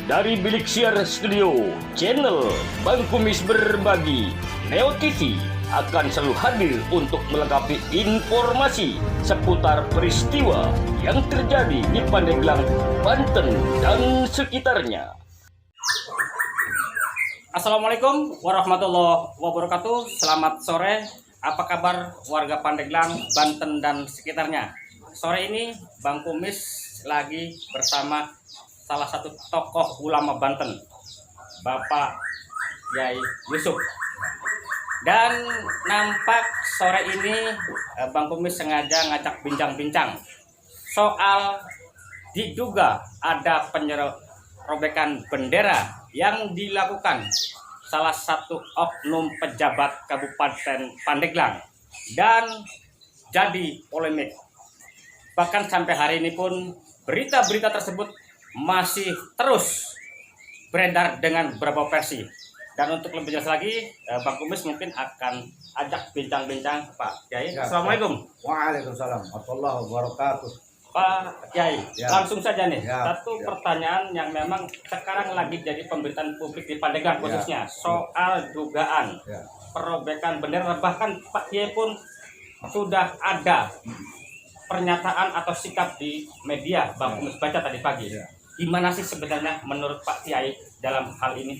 dari Bilik Siar Studio, channel Bang Kumis Berbagi, Neo TV akan selalu hadir untuk melengkapi informasi seputar peristiwa yang terjadi di Pandeglang, Banten, dan sekitarnya. Assalamualaikum warahmatullahi wabarakatuh. Selamat sore. Apa kabar warga Pandeglang, Banten, dan sekitarnya? Sore ini Bang Kumis lagi bersama salah satu tokoh ulama Banten, Bapak Yai Yusuf. Dan nampak sore ini Bang Kumis sengaja ngajak bincang-bincang soal diduga ada penyerobekan bendera yang dilakukan salah satu oknum pejabat Kabupaten Pandeglang dan jadi polemik. Bahkan sampai hari ini pun berita-berita tersebut masih terus beredar dengan beberapa versi. Dan untuk lebih jelas lagi, Bang Kumis mungkin akan ajak bincang-bincang Pak Kiai. Assalamualaikum. Waalaikumsalam warahmatullahi wabarakatuh. Pak Kiai, Ya. langsung saja nih, Ya. satu pertanyaan yang memang sekarang lagi jadi pemberitaan publik di Pandeglang khususnya soal dugaan Ya. perobekan bendera. Bahkan Pak Kiai pun sudah ada pernyataan atau sikap di media Bang Kumis baca tadi pagi. Ya. Gimana sih sebenarnya menurut Pak Kiai dalam hal ini?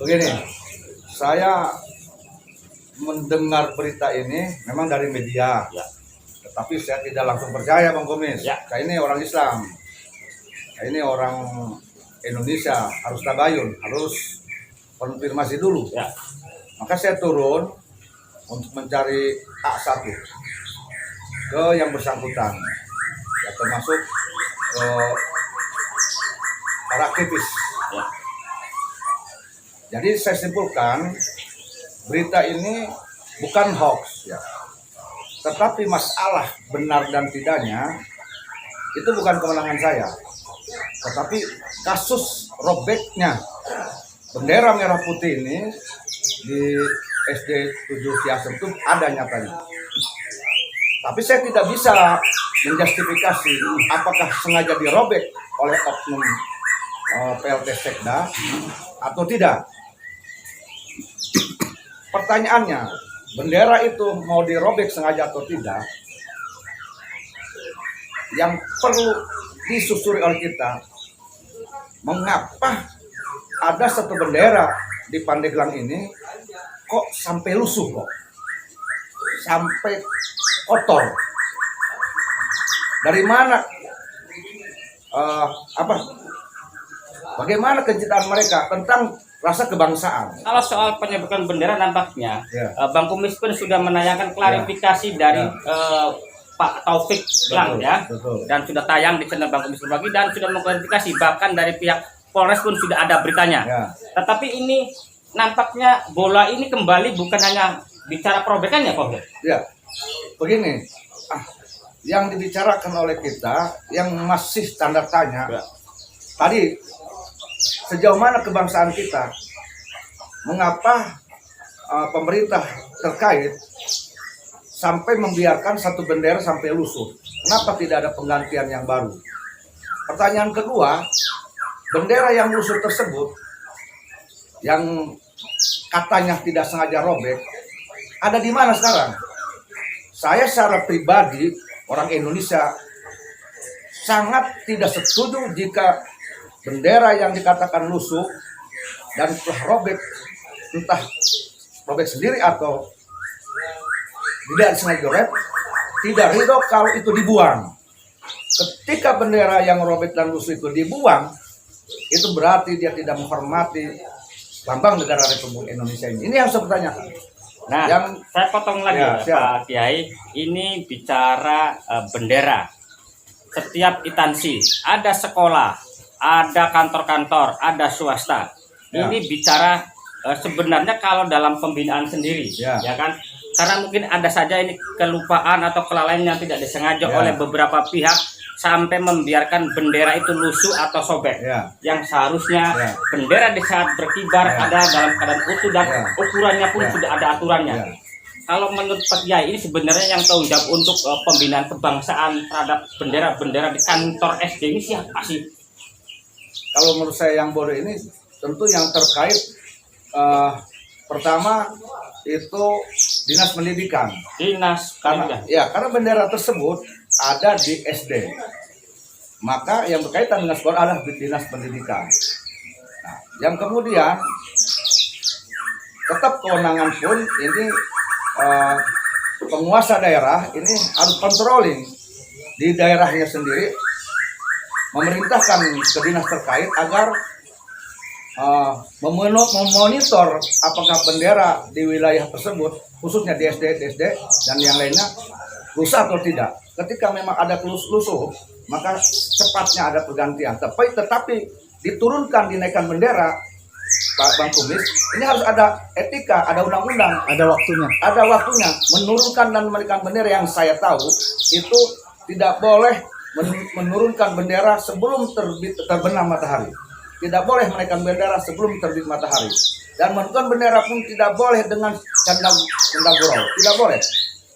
Begini, saya mendengar berita ini memang dari media, Ya. tetapi saya tidak langsung percaya, Bang Kumis. Ya. Saya ini orang Islam, saya ini orang Indonesia, harus tabayun, harus konfirmasi dulu. Ya. Maka saya turun untuk mencari A1 ke yang bersangkutan, ya, termasuk para aktivis. Ya. Jadi saya simpulkan berita ini bukan hoax, ya, tetapi masalah benar dan tidaknya itu bukan kewenangan saya, tetapi kasus robeknya bendera merah putih ini di SD 7 Ciasem itu ada nyatanya. Tapi saya tidak bisa menjustifikasi apakah sengaja dirobek oleh oknum PLT Sekda atau tidak. Pertanyaannya, bendera itu mau dirobek sengaja atau tidak, yang perlu disusuri oleh kita, mengapa ada satu bendera di Pandeglang ini kok sampai lusuh, kok sampai kotor. Dari mana bagaimana kecintaan mereka tentang rasa kebangsaan? Kalau soal penyebutan bendera nampaknya Ya. Bang Kumis pun sudah menanyakan klarifikasi dari Pak Taufik Lang, Betul, ya, betul. dan sudah tayang di channel Bang Kumis Berbagi dan sudah mengklarifikasi, bahkan dari pihak Polres pun sudah ada beritanya. Ya. Tetapi ini nampaknya bola ini kembali bukan hanya bicara perobekannya, Pak. Ya, begini, yang dibicarakan oleh kita, yang masih tanda tanya, Ya. tadi sejauh mana kebangsaan kita, mengapa pemerintah terkait sampai membiarkan satu bendera sampai lusuh? Kenapa tidak ada penggantian yang baru? Pertanyaan kedua, bendera yang lusuh tersebut, yang katanya tidak sengaja robek, ada di mana sekarang? Saya secara pribadi, orang Indonesia, sangat tidak setuju jika bendera yang dikatakan lusuh dan telah robek, entah robek sendiri atau tidak sengaja robek, tidak ridho kalau itu dibuang. Ketika bendera yang robek dan lusuh itu dibuang, itu berarti dia tidak menghormati lambang negara Republik Indonesia ini. Ini yang saya pertanyakan. Nah, saya potong lagi Ya, siap. Pak Kiai. Ini bicara bendera. Setiap instansi, ada sekolah, ada kantor-kantor, ada swasta. Ya. Ini bicara sebenarnya kalau dalam pembinaan sendiri, Ya. ya kan? Karena mungkin ada saja ini kelupaan atau kelalaian yang tidak disengaja Ya. oleh beberapa pihak sampai membiarkan bendera itu lusuh atau sobek. Ya. Yang seharusnya Ya. bendera di saat berkibar Ya. ada dalam keadaan utuh dan Ya. ukurannya pun Ya. sudah ada aturannya. Ya. Kalau menurut Pak Kiai ini sebenarnya yang tanggung jawab untuk pembinaan kebangsaan terhadap bendera-bendera di kantor SD ini siapa sih? kalau menurut saya yang bodoh ini tentu yang terkait pertama itu dinas pendidikan. Karena bendera tersebut ada di SD. Maka yang berkaitan dengan sekolah adalah dinas pendidikan. Nah, yang kemudian tetap kewenangan pun ini penguasa daerah ini harus controlling di daerahnya sendiri, memerintahkan ke dinas terkait agar memonitor apakah bendera di wilayah tersebut, khususnya di SD dan yang lainnya, rusak atau tidak. Ketika memang ada lusuh, maka cepatnya ada pergantian. Tetapi diturunkan, dinaikkan bendera, Pak Bang Kumis, ini harus ada etika, ada undang-undang. Ada waktunya. Ada waktunya. Menurunkan dan menaikkan bendera yang saya tahu, itu tidak boleh menurunkan bendera sebelum terbenam matahari. Tidak boleh menaikkan bendera sebelum terbit matahari. Dan menurunkan bendera pun tidak boleh dengan canda gurau. Tidak boleh.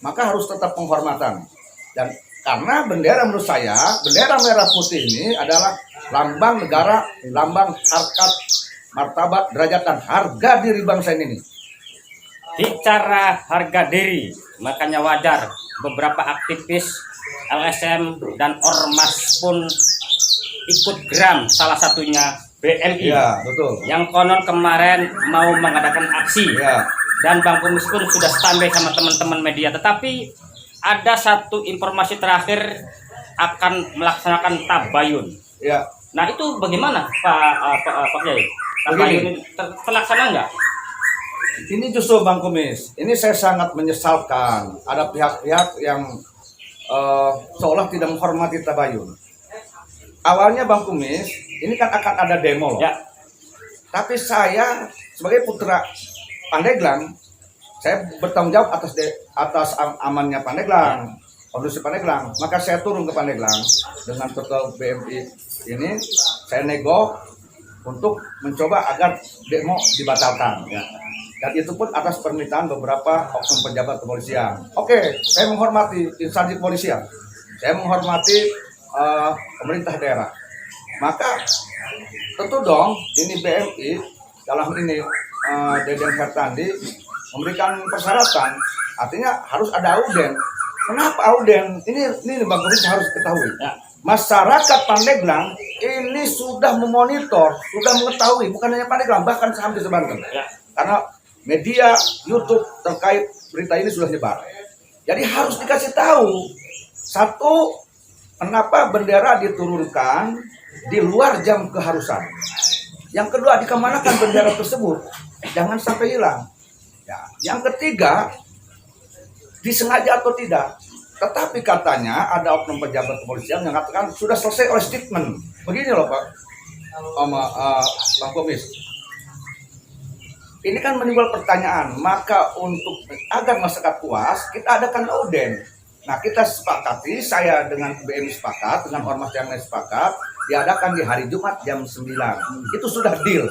Maka harus tetap penghormatan. Dan karena bendera menurut saya, bendera merah putih ini adalah lambang negara, lambang harkat, martabat, derajat, dan harga diri bangsa ini. Bicara harga diri, makanya wajar beberapa aktivis LSM dan Ormas pun ikut geram, salah satunya BMI. Ya, betul. Yang konon kemarin mau mengadakan aksi. Ya. Dan Bang Kumis pun sudah standby sama teman-teman media. Tetapi ada satu informasi terakhir akan melaksanakan tabayun. Ya. Nah itu bagaimana Pak Kiai? Tabayun terlaksana nggak? Ini justru Bang Kumis, ini saya sangat menyesalkan ada pihak-pihak yang seolah tidak menghormati tabayun. Awalnya Bang Kumis, ini kan akan ada demo loh. Ya. Tapi saya sebagai putra Pandeglang, saya bertanggung jawab atas amannya Pandeglang, kondisi Pandeglang. Maka saya turun ke Pandeglang dengan ketua BMI ini, saya nego untuk mencoba agar demo dibatalkan. Ya. Dan itu pun atas permintaan beberapa oknum pejabat kepolisian. Oke, saya menghormati instansi kepolisian, saya menghormati pemerintah daerah. Maka tentu dong ini BMI dalam ini Deden Hertandi memberikan persyaratan, artinya harus ada auden. Kenapa auden? Ini Bang Kumis harus ketahui. Ya. Masyarakat Pandeglang ini sudah memonitor, sudah mengetahui, bukan hanya Pandeglang, bahkan sampai Banten. Ya. Karena media YouTube terkait berita ini sudah nyebar. Jadi harus dikasih tahu. Satu, kenapa bendera diturunkan di luar jam keharusan. Yang kedua, dikemanakan bendera tersebut, jangan sampai hilang. Ya. Yang ketiga, disengaja atau tidak. Tetapi katanya ada oknum pejabat kepolisian yang mengatakan sudah selesai oleh statement. Begini loh Pak, Bang Kumis. Ini kan menimbul pertanyaan, maka untuk agar masyarakat puas, kita adakan auden. Nah, kita sepakati, saya dengan BMI sepakat, dengan ormas yang lain sepakat, diadakan di hari Jumat jam 9. Itu sudah deal.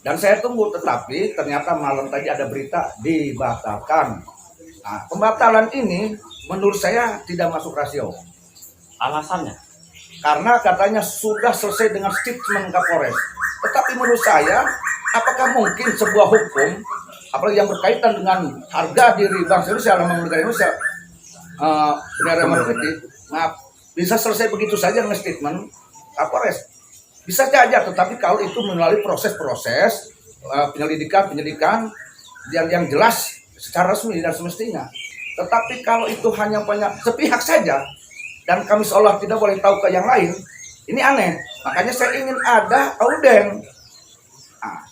Dan saya tunggu, tetapi ternyata malam tadi ada berita dibatalkan. Nah, pembatalan ini menurut saya tidak masuk rasio. Alasannya? Karena katanya sudah selesai dengan statement Kapolres. Tetapi menurut saya, apakah mungkin sebuah hukum, apalagi yang berkaitan dengan harga diri bangsa Indonesia, lambang negara Indonesia, bendera merah putih, maaf, bisa selesai begitu saja dengan statement Kapolres? Bisa saja, tetapi kalau itu melalui proses-proses penyelidikan yang jelas secara resmi dan semestinya. Tetapi kalau itu hanya sepihak saja, dan kami seolah tidak boleh tahu ke yang lain, ini aneh. Makanya saya ingin ada auden. Nah,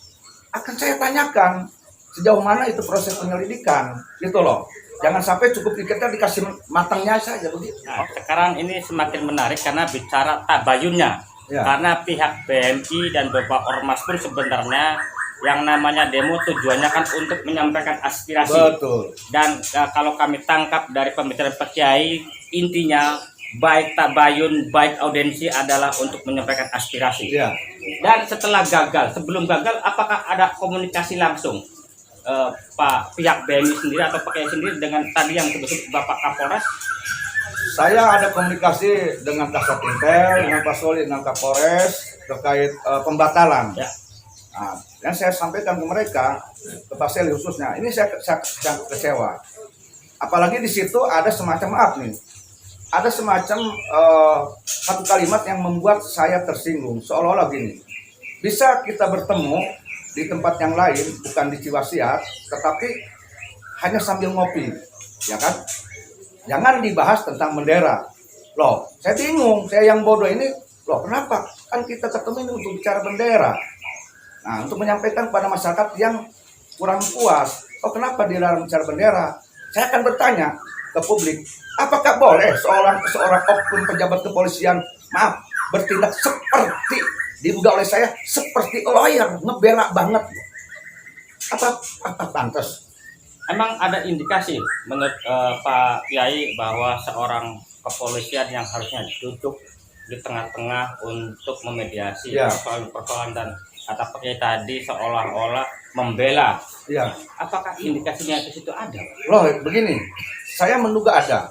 akan saya tanyakan sejauh mana itu proses penyelidikan, gitu loh. Jangan sampai cukup kita dikasih matangnya saja begitu. Nah, sekarang ini semakin menarik karena bicara tabayunnya. Ya. Karena pihak BMI dan beberapa ormas pun sebenarnya yang namanya demo tujuannya kan untuk menyampaikan aspirasi. Betul. Dan kalau kami tangkap dari pembicaraan Pak Kiai, intinya baik tabayun, baik audensi adalah untuk menyampaikan aspirasi. Ya. Dan setelah gagal, sebelum gagal, apakah ada komunikasi langsung Pak pihak BMI sendiri atau Pak Kiai sendiri dengan tadi yang disebut Bapak Kapolres? Saya ada komunikasi dengan Kasat Intel, dengan Pak Soli, dengan Kapolres terkait pembatalan. Ya. Nah, yang saya sampaikan ke mereka, ke Pak Seli khususnya, ini saya kecewa. Apalagi di situ ada semacam maaf nih, ada semacam satu kalimat yang membuat saya tersinggung, seolah-olah gini, bisa kita bertemu di tempat yang lain, bukan di Ciwasiat, tetapi hanya sambil ngopi, ya kan? Jangan dibahas tentang bendera. Loh, saya bingung, saya yang bodoh ini, loh kenapa? Kan kita ketemu ini untuk bicara bendera. Nah, untuk menyampaikan kepada masyarakat yang kurang puas, oh kenapa dilarang bicara bendera? Saya akan bertanya ke publik, apakah boleh seorang oknum pejabat kepolisian, maaf, bertindak seperti diduga oleh saya, seperti lawyer, ngebela banget. Apa pantas? Emang ada indikasi menurut Pak Kiai bahwa seorang kepolisian yang harusnya duduk di tengah-tengah untuk memediasi Ya. persoalan dan kata Pak Kiai tadi seolah-olah membela. Ya, Apakah indikasinya di situ ada? loh begini, saya menduga ada.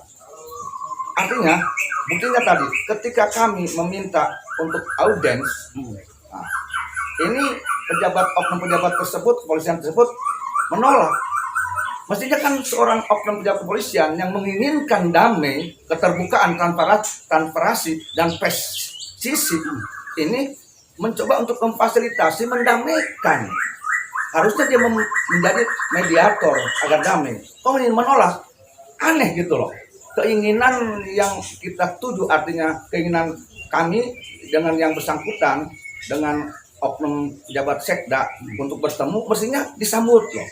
Artinya, buktinya tadi, ketika kami meminta untuk audiens, nah, ini oknum pejabat tersebut, kepolisian tersebut menolak. Mestinya kan seorang oknum pejabat kepolisian yang menginginkan damai, keterbukaan, transparansi, dan presisi ini mencoba untuk memfasilitasi, mendamaikan. Harusnya dia menjadi mediator agar damai. Kok ini menolak? Aneh gitu loh. Keinginan yang kita tuju, artinya keinginan kami dengan yang bersangkutan, dengan oknum pejabat sekda untuk bertemu, mestinya disambut loh.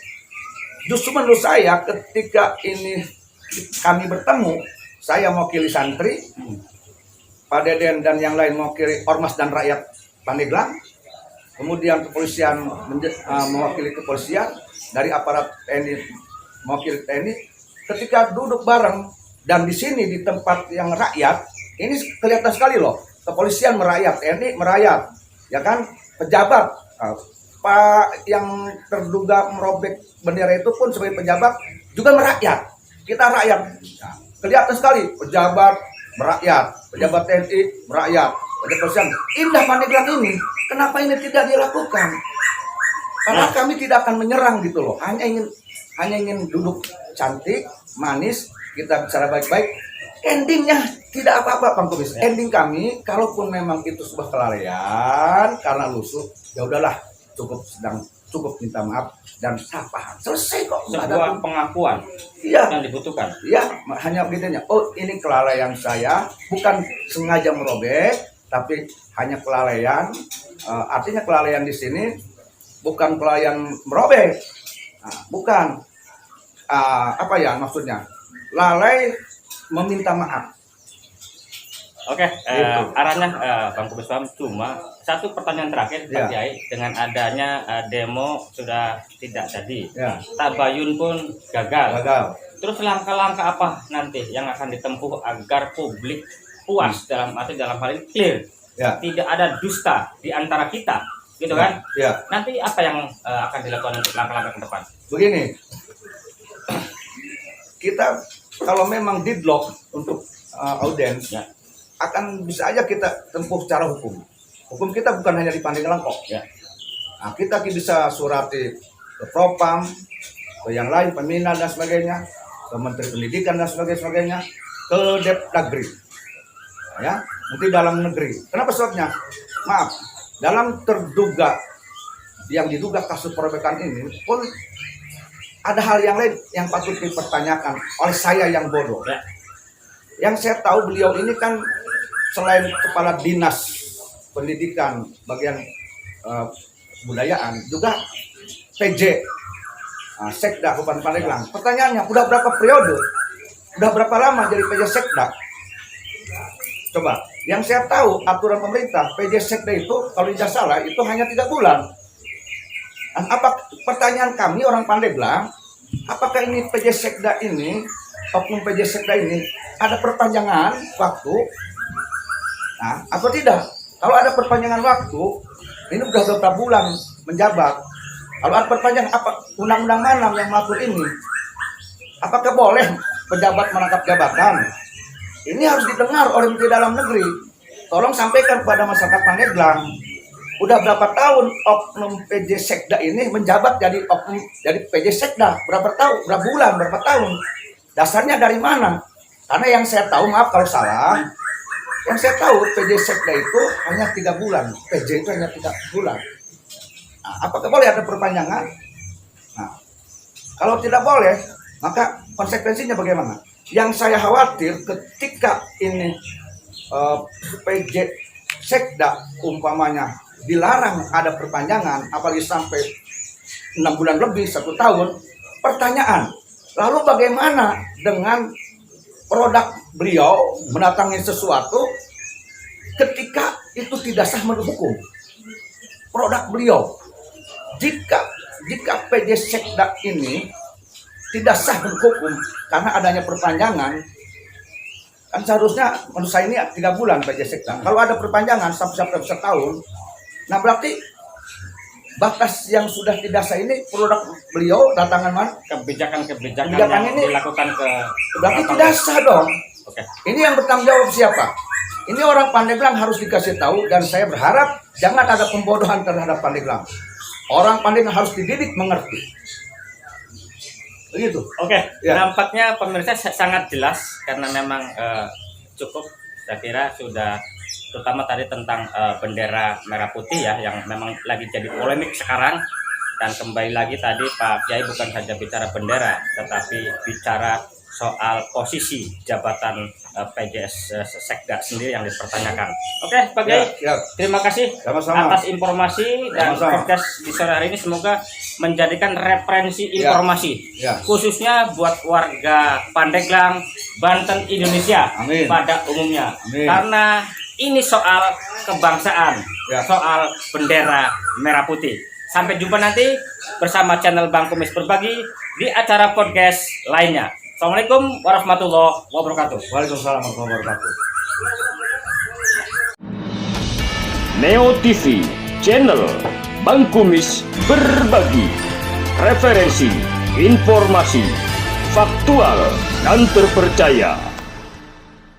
Justru menurut saya ketika ini kami bertemu, saya mewakili santri, Pak Deden dan yang lain mewakili ormas dan rakyat Pandeglang, kemudian kepolisian mewakili kepolisian, dari aparat TNI mewakili TNI, ketika duduk bareng dan di sini di tempat yang rakyat, ini kelihatan sekali loh, kepolisian merayat, TNI merayat, ya kan, pejabat, Pak yang terduga merobek bendera itu pun sebagai pejabat juga merakyat. Kita rakyat, nah, kelihatan sekali pejabat merakyat, pejabat TNI merakyat, pejabat kepolisian. Indah Pandeglang ini, kenapa ini tidak dilakukan? Karena kami tidak akan menyerang gitu loh, hanya ingin duduk cantik, manis, kita bicara baik-baik. Endingnya tidak apa-apa, Bang Kumis. Ending kami, kalaupun memang itu sebuah kelalaian karena lusuh, ya udahlah, cukup minta maaf dan paham. Selesai kok. Sebuah pengakuan Iya, yang dibutuhkan. iya, hanya begitunya. Oh, ini kelalaian saya, bukan sengaja merobek, tapi hanya kelalaian. Artinya kelalaian di sini bukan kelalaian merobek, bukan. Apa ya maksudnya? Lalai meminta maaf. Oke, Gitu. arahnya Bang Kubus paham. Cuma satu pertanyaan terakhir Pak Ya. Kiai, dengan adanya demo sudah tidak jadi, Ya, tabayun pun gagal. gagal. Terus langkah-langkah apa nanti yang akan ditempuh agar publik puas dalam hal ini clear, Ya, tidak ada dusta di antara kita, gitu kan? ya. Nanti apa yang akan dilakukan untuk langkah-langkah ke depan? Begini, kita kalau memang deadlock untuk audiens, Ya. akan bisa aja kita tempuh secara hukum. Hukum kita bukan hanya di Pandeglang kok. Ya. Nah, kita bisa surati ke Propam, ke yang lain, Pemina dan sebagainya, ke Menteri Pendidikan dan sebagainya, ke Depdagri, ya, Menteri Dalam Negeri. Kenapa sebabnya? Maaf, dalam yang diduga kasus perobekan ini pun ada hal yang lain yang patut dipertanyakan oleh saya yang bodoh. Ya. Yang saya tahu beliau ini kan selain kepala dinas pendidikan bagian kebudayaan juga PJ Sekda Kabupaten Pandeglang. Pertanyaannya, udah berapa periode? Udah berapa lama jadi PJ Sekda? Coba, yang saya tahu aturan pemerintah PJ Sekda itu kalau tidak salah itu hanya 3 bulan. Dan pertanyaan kami orang Pandeglang, apakah ini PJ Sekda ini, oknum PJ Sekda ini ada perpanjangan waktu? Nah, atau tidak? Kalau ada perpanjangan waktu, ini udah beberapa bulan menjabat. Kalau ada perpanjangan, apa undang-undang mana yang mengatur ini? Apakah boleh pejabat merangkap jabatan? ini harus didengar oleh Menteri Dalam Negeri. Tolong sampaikan kepada masyarakat Pandeglang. Udah berapa tahun oknum PJ Sekda ini menjabat jadi oknum jadi PJ Sekda? Berapa tahun? Berapa bulan? Berapa tahun? Dasarnya dari mana? Karena yang saya tahu, maaf kalau salah, yang saya tahu PJ Sekda itu hanya 3 bulan. PJ itu hanya 3 bulan. Nah, apakah boleh ada perpanjangan? Nah, kalau tidak boleh, maka konsekuensinya bagaimana? Yang saya khawatir ketika ini PJ Sekda umpamanya dilarang ada perpanjangan, apalagi sampai 6 bulan lebih, 1 tahun, pertanyaan, lalu bagaimana dengan produk beliau mendatangi sesuatu ketika itu tidak sah menurut hukum? Produk beliau, jika PJ Sekda ini tidak sah menurut hukum karena adanya perpanjangan, kan seharusnya menurut saya ini 3 bulan PJ Sekda. Kalau ada perpanjangan sampai 1 tahun, nah berarti batas yang sudah tidak sah ini produk beliau datangan mana? Kebijakan-kebijakan Kebijakan yang ini dilakukan ke berarti tidak sah dong. Oke. Ini yang bertanggung jawab siapa? Ini orang Pandeglang harus dikasih tahu, dan saya berharap jangan ada pembodohan terhadap Pandeglang. Orang Pandeglang harus dididik mengerti. Begitu. Oke, Ya. nampaknya pemirsa sangat jelas karena memang cukup, saya kira sudah, terutama tadi tentang bendera merah putih ya, yang memang lagi jadi polemik sekarang. Dan kembali lagi tadi Pak Kiai bukan saja bicara bendera, tetapi bicara soal posisi jabatan PJS Sekda sendiri yang dipertanyakan. Oke, Pak Kiai, Ya. terima kasih Sama-sama. atas informasi dan Sama-sama. podcast di sore hari ini semoga menjadikan referensi informasi, Ya. khususnya buat warga Pandeglang, Banten, Indonesia Amin. pada umumnya. Amin. Karena ini soal kebangsaan, Ya. soal bendera merah putih. Sampai jumpa nanti bersama channel Bang Kumis Berbagi di acara podcast lainnya. Assalamualaikum warahmatullahi wabarakatuh. Waalaikumsalam warahmatullahi wabarakatuh. Neo TV, channel Bang Kumis Berbagi. Referensi, informasi, faktual, dan terpercaya.